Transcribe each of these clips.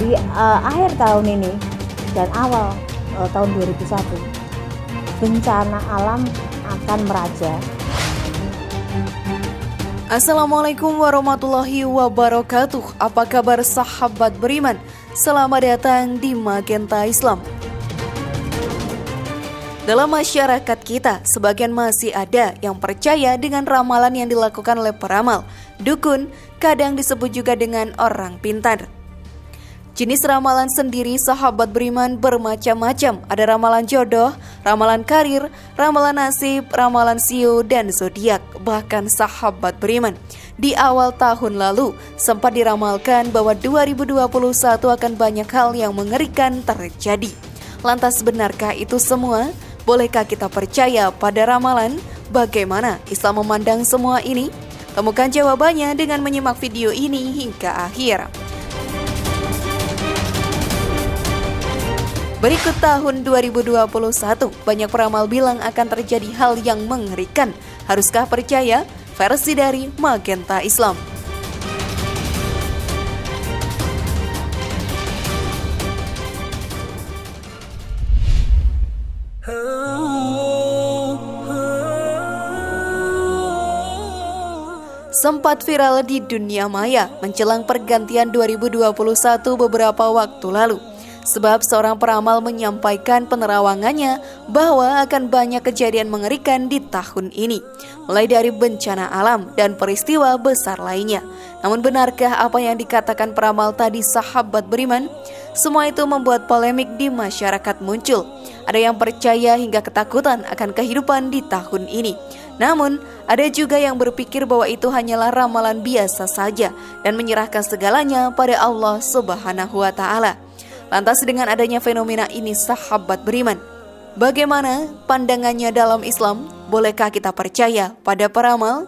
di akhir tahun ini dan awal tahun 2001 bencana alam akan meraja. Assalamualaikum warahmatullahi wabarakatuh. Apa kabar sahabat beriman? Selamat datang di Magenta Islam. Dalam masyarakat kita, sebagian masih ada yang percaya dengan ramalan yang dilakukan oleh peramal, dukun, kadang disebut juga dengan orang pintar. Jenis ramalan sendiri sahabat beriman bermacam-macam. Ada ramalan jodoh, ramalan karir, ramalan nasib, ramalan sio, dan zodiak. Bahkan sahabat beriman, di awal tahun lalu sempat diramalkan bahwa 2021 akan banyak hal yang mengerikan terjadi. Lantas benarkah itu semua? Bolehkah kita percaya pada ramalan? Bagaimana Islam memandang semua ini? Temukan jawabannya dengan menyimak video ini hingga akhir. Berikut tahun 2021, banyak peramal bilang akan terjadi hal yang mengerikan. Haruskah percaya? Versi dari Magenta Islam. Sempat viral di dunia maya menjelang pergantian 2021 beberapa waktu lalu. Sebab seorang peramal menyampaikan penerawangannya bahwa akan banyak kejadian mengerikan di tahun ini, mulai dari bencana alam dan peristiwa besar lainnya. Namun benarkah apa yang dikatakan peramal tadi sahabat beriman? Semua itu membuat polemik di masyarakat muncul. Ada yang percaya hingga ketakutan akan kehidupan di tahun ini. Namun, ada juga yang berpikir bahwa itu hanyalah ramalan biasa saja dan menyerahkan segalanya pada Allah Subhanahu wa Ta'ala. Lantas dengan adanya fenomena ini sahabat beriman, bagaimana pandangannya dalam Islam? Bolehkah kita percaya pada peramal?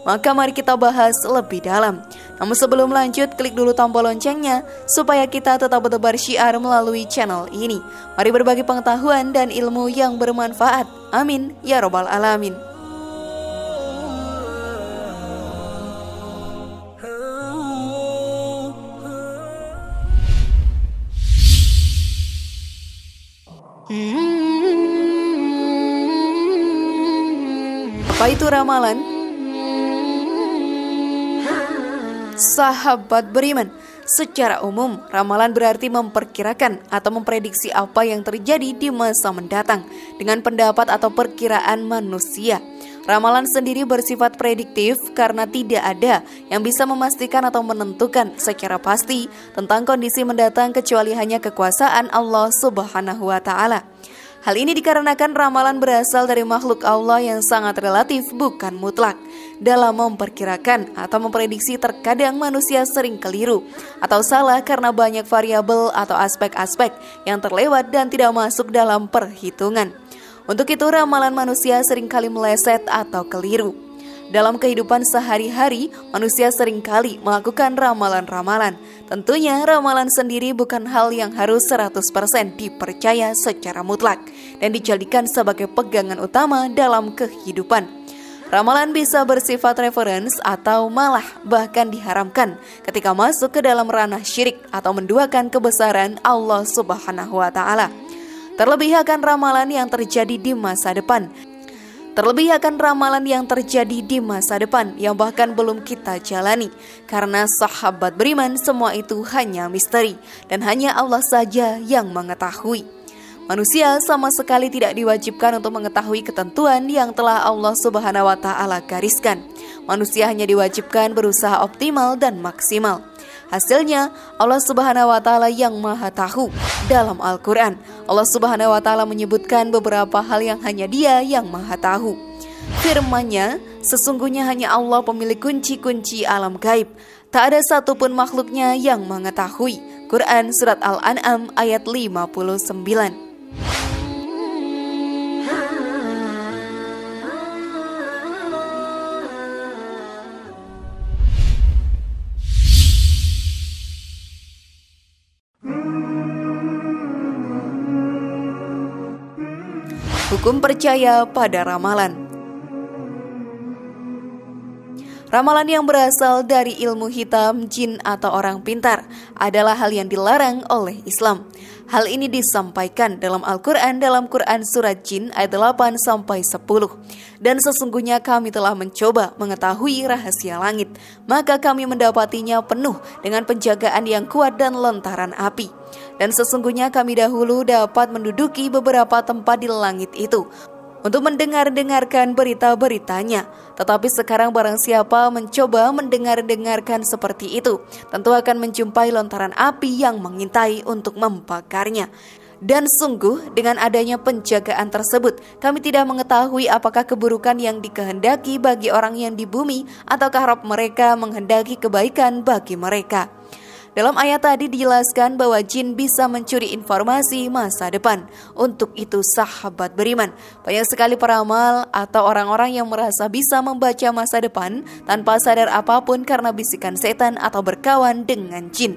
Maka mari kita bahas lebih dalam. Namun sebelum lanjut, klik dulu tombol loncengnya supaya kita tetap bertebar syiar melalui channel ini. Mari berbagi pengetahuan dan ilmu yang bermanfaat. Amin ya robbal alamin. Apa itu ramalan? Sahabat beriman, secara umum ramalan berarti memperkirakan atau memprediksi apa yang terjadi di masa mendatang dengan pendapat atau perkiraan manusia. Ramalan sendiri bersifat prediktif karena tidak ada yang bisa memastikan atau menentukan secara pasti tentang kondisi mendatang kecuali hanya kekuasaan Allah Subhanahu wa Ta'ala. Hal ini dikarenakan ramalan berasal dari makhluk Allah yang sangat relatif, bukan mutlak. Dalam memperkirakan atau memprediksi, terkadang manusia sering keliru atau salah karena banyak variabel atau aspek-aspek yang terlewat dan tidak masuk dalam perhitungan. Untuk itu ramalan manusia seringkali meleset atau keliru. Dalam kehidupan sehari-hari, manusia seringkali melakukan ramalan-ramalan. Tentunya ramalan sendiri bukan hal yang harus 100% dipercaya secara mutlak dan dijadikan sebagai pegangan utama dalam kehidupan. Ramalan bisa bersifat reference atau malah bahkan diharamkan ketika masuk ke dalam ranah syirik atau menduakan kebesaran Allah Subhanahu wa Ta'ala. Terlebih akan ramalan yang terjadi di masa depan. Yang bahkan belum kita jalani. Karena sahabat beriman, semua itu hanya misteri dan hanya Allah saja yang mengetahui. Manusia sama sekali tidak diwajibkan untuk mengetahui ketentuan yang telah Allah Subhanahu wa Ta'ala gariskan. Manusia hanya diwajibkan berusaha optimal dan maksimal. Hasilnya, Allah Subhanahu wa Ta'ala yang Maha Tahu. Dalam Al-Quran, Allah Subhanahu wa Ta'ala menyebutkan beberapa hal yang hanya Dia yang Maha Tahu. Firman-Nya, sesungguhnya hanya Allah pemilik kunci-kunci alam gaib. Tak ada satupun makhluknya yang mengetahui. Quran Surat Al-An'am ayat 59. Hukum percaya pada ramalan. Ramalan yang berasal dari ilmu hitam, jin atau orang pintar adalah hal yang dilarang oleh Islam. Hal ini disampaikan dalam Al-Quran dalam Quran Surat Jin ayat 8-10. Dan sesungguhnya kami telah mencoba mengetahui rahasia langit, maka kami mendapatinya penuh dengan penjagaan yang kuat dan lontaran api. Dan sesungguhnya kami dahulu dapat menduduki beberapa tempat di langit itu untuk mendengarkan berita-beritanya. Tetapi sekarang barang siapa mencoba mendengarkan seperti itu, tentu akan menjumpai lontaran api yang mengintai untuk membakarnya. Dan sungguh dengan adanya penjagaan tersebut, kami tidak mengetahui apakah keburukan yang dikehendaki bagi orang yang di bumi, ataukah Rabb mereka menghendaki kebaikan bagi mereka. Dalam ayat tadi dijelaskan bahwa jin bisa mencuri informasi masa depan. Untuk itu sahabat beriman, banyak sekali peramal atau orang-orang yang merasa bisa membaca masa depan tanpa sadar apapun karena bisikan setan atau berkawan dengan jin.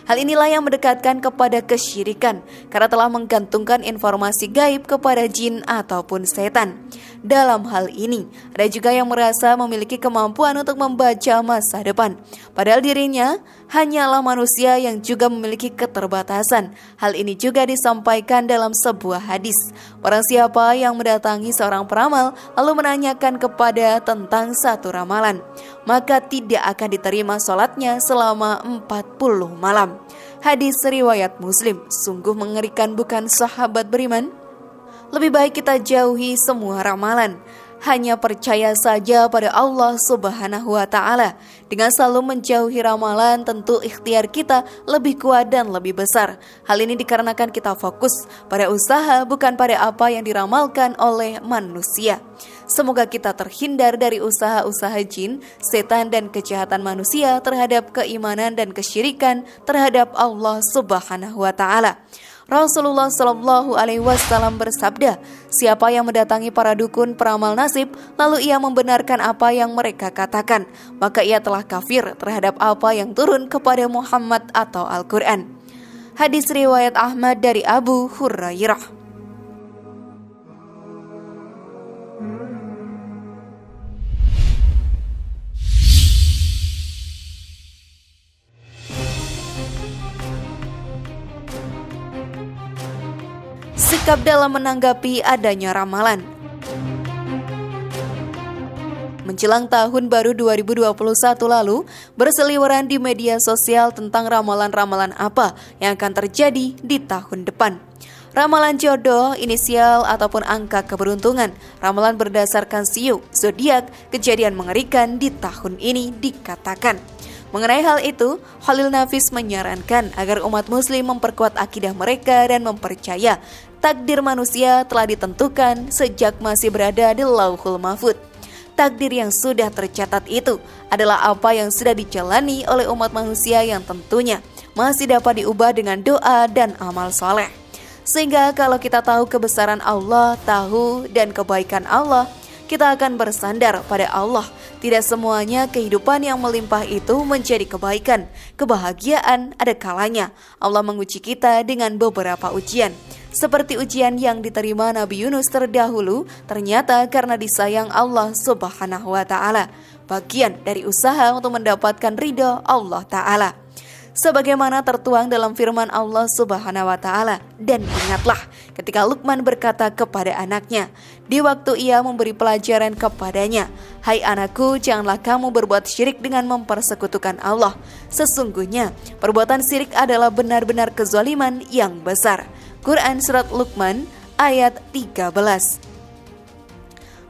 Hal inilah yang mendekatkan kepada kesyirikan karena telah menggantungkan informasi gaib kepada jin ataupun setan. Dalam hal ini, ada juga yang merasa memiliki kemampuan untuk membaca masa depan, padahal dirinya hanyalah manusia yang juga memiliki keterbatasan. Hal ini juga disampaikan dalam sebuah hadis. Barang siapa yang mendatangi seorang peramal lalu menanyakan kepada tentang satu ramalan, maka tidak akan diterima sholatnya selama 40 malam. Hadis riwayat Muslim. Sungguh mengerikan bukan sahabat beriman? Lebih baik kita jauhi semua ramalan. Hanya percaya saja pada Allah Subhanahu wa Ta'ala. Dengan selalu menjauhi ramalan, tentu ikhtiar kita lebih kuat dan lebih besar. Hal ini dikarenakan kita fokus pada usaha, bukan pada apa yang diramalkan oleh manusia. Semoga kita terhindar dari usaha-usaha jin, setan dan kejahatan manusia terhadap keimanan dan kesyirikan terhadap Allah Subhanahu wa Ta'ala. Rasulullah Shallallahu Alaihi Wasallam bersabda, siapa yang mendatangi para dukun peramal nasib, lalu ia membenarkan apa yang mereka katakan, maka ia telah kafir terhadap apa yang turun kepada Muhammad atau Al-Quran. Hadis riwayat Ahmad dari Abu Hurairah. Sikap dalam menanggapi adanya ramalan. Menjelang tahun baru 2021 lalu, berseliweran di media sosial tentang ramalan-ramalan apa yang akan terjadi di tahun depan. Ramalan jodoh, inisial ataupun angka keberuntungan, ramalan berdasarkan siu, zodiak, kejadian mengerikan di tahun ini dikatakan. Mengenai hal itu, Khalil Nafis menyarankan agar umat muslim memperkuat akidah mereka dan mempercaya takdir manusia telah ditentukan sejak masih berada di Lauhul Mahfudz. Takdir yang sudah tercatat itu adalah apa yang sudah dijalani oleh umat manusia yang tentunya masih dapat diubah dengan doa dan amal soleh. Sehingga kalau kita tahu kebesaran Allah, tahu dan kebaikan Allah, kita akan bersandar pada Allah. Tidak semuanya kehidupan yang melimpah itu menjadi kebaikan. Kebahagiaan ada kalanya Allah menguji kita dengan beberapa ujian. Seperti ujian yang diterima Nabi Yunus terdahulu, ternyata karena disayang Allah Subhanahu wa Ta'ala. Bagian dari usaha untuk mendapatkan ridho Allah Ta'ala. Sebagaimana tertuang dalam firman Allah Subhanahu wa Ta'ala, dan ingatlah ketika Luqman berkata kepada anaknya di waktu ia memberi pelajaran kepadanya, hai anakku, janganlah kamu berbuat syirik dengan mempersekutukan Allah. Sesungguhnya perbuatan syirik adalah benar-benar kezaliman yang besar. Quran Surat Luqman ayat 13.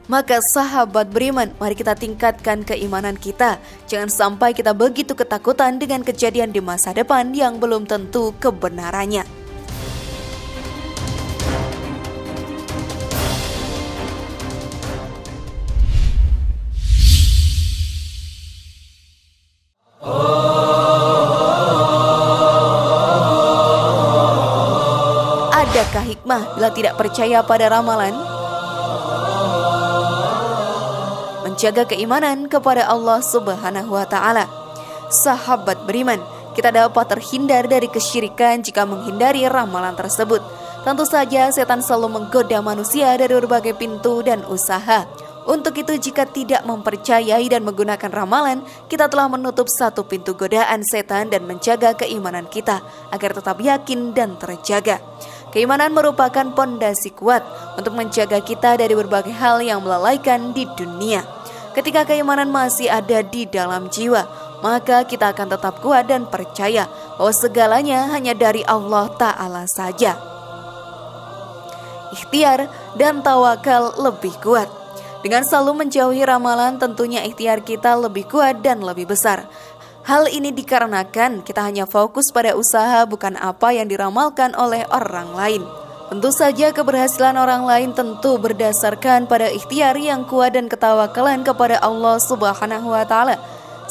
Maka sahabat beriman, mari kita tingkatkan keimanan kita. Jangan sampai kita begitu ketakutan dengan kejadian di masa depan yang belum tentu kebenarannya. Adakah hikmah bila tidak percaya pada ramalan? Menjaga keimanan kepada Allah Subhanahu wa Ta'ala. Sahabat beriman, kita dapat terhindar dari kesyirikan jika menghindari ramalan tersebut. Tentu saja setan selalu menggoda manusia dari berbagai pintu dan usaha Untuk itu jika tidak mempercayai dan menggunakan ramalan, kita telah menutup satu pintu godaan setan dan menjaga keimanan kita agar tetap yakin dan terjaga. Keimanan merupakan pondasi kuat untuk menjaga kita dari berbagai hal yang melalaikan di dunia. Ketika keimanan masih ada di dalam jiwa, maka kita akan tetap kuat dan percaya bahwa segalanya hanya dari Allah Ta'ala saja. Ikhtiar dan tawakal lebih kuat. Dengan selalu menjauhi ramalan, tentunya ikhtiar kita lebih kuat dan lebih besar. Hal ini dikarenakan kita hanya fokus pada usaha, bukan apa yang diramalkan oleh orang lain. Tentu saja keberhasilan orang lain tentu berdasarkan pada ikhtiar yang kuat dan ketawakalan kepada Allah Subhanahu wa Ta'ala.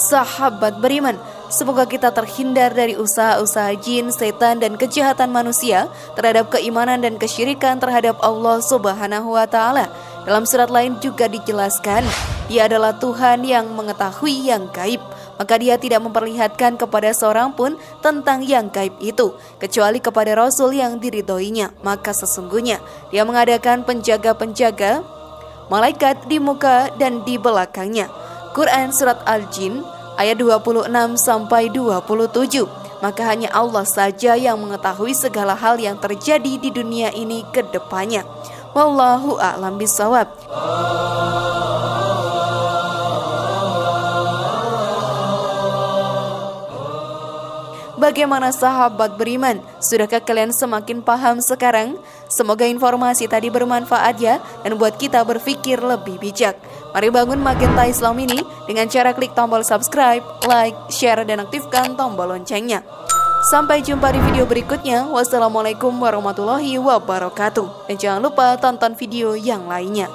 Sahabat beriman, semoga kita terhindar dari usaha-usaha jin, setan, dan kejahatan manusia terhadap keimanan dan kesyirikan terhadap Allah Subhanahu wa Ta'ala. Dalam surat lain juga dijelaskan, Dia adalah Tuhan yang mengetahui yang gaib, maka Dia tidak memperlihatkan kepada seorang pun tentang yang gaib itu, kecuali kepada Rasul yang diridhoinya. Maka sesungguhnya Dia mengadakan penjaga-penjaga malaikat di muka dan di belakangnya. Quran Surat Al-Jin ayat 26-27. Maka hanya Allah saja yang mengetahui segala hal yang terjadi di dunia ini ke depannya. Wallahu a'lam bishawab. Bagaimana sahabat beriman? Sudahkah kalian semakin paham sekarang? Semoga informasi tadi bermanfaat ya, dan buat kita berpikir lebih bijak. Mari bangun Magenta Islam ini dengan cara klik tombol subscribe, like, share, dan aktifkan tombol loncengnya. Sampai jumpa di video berikutnya. Wassalamualaikum warahmatullahi wabarakatuh. Dan jangan lupa tonton video yang lainnya.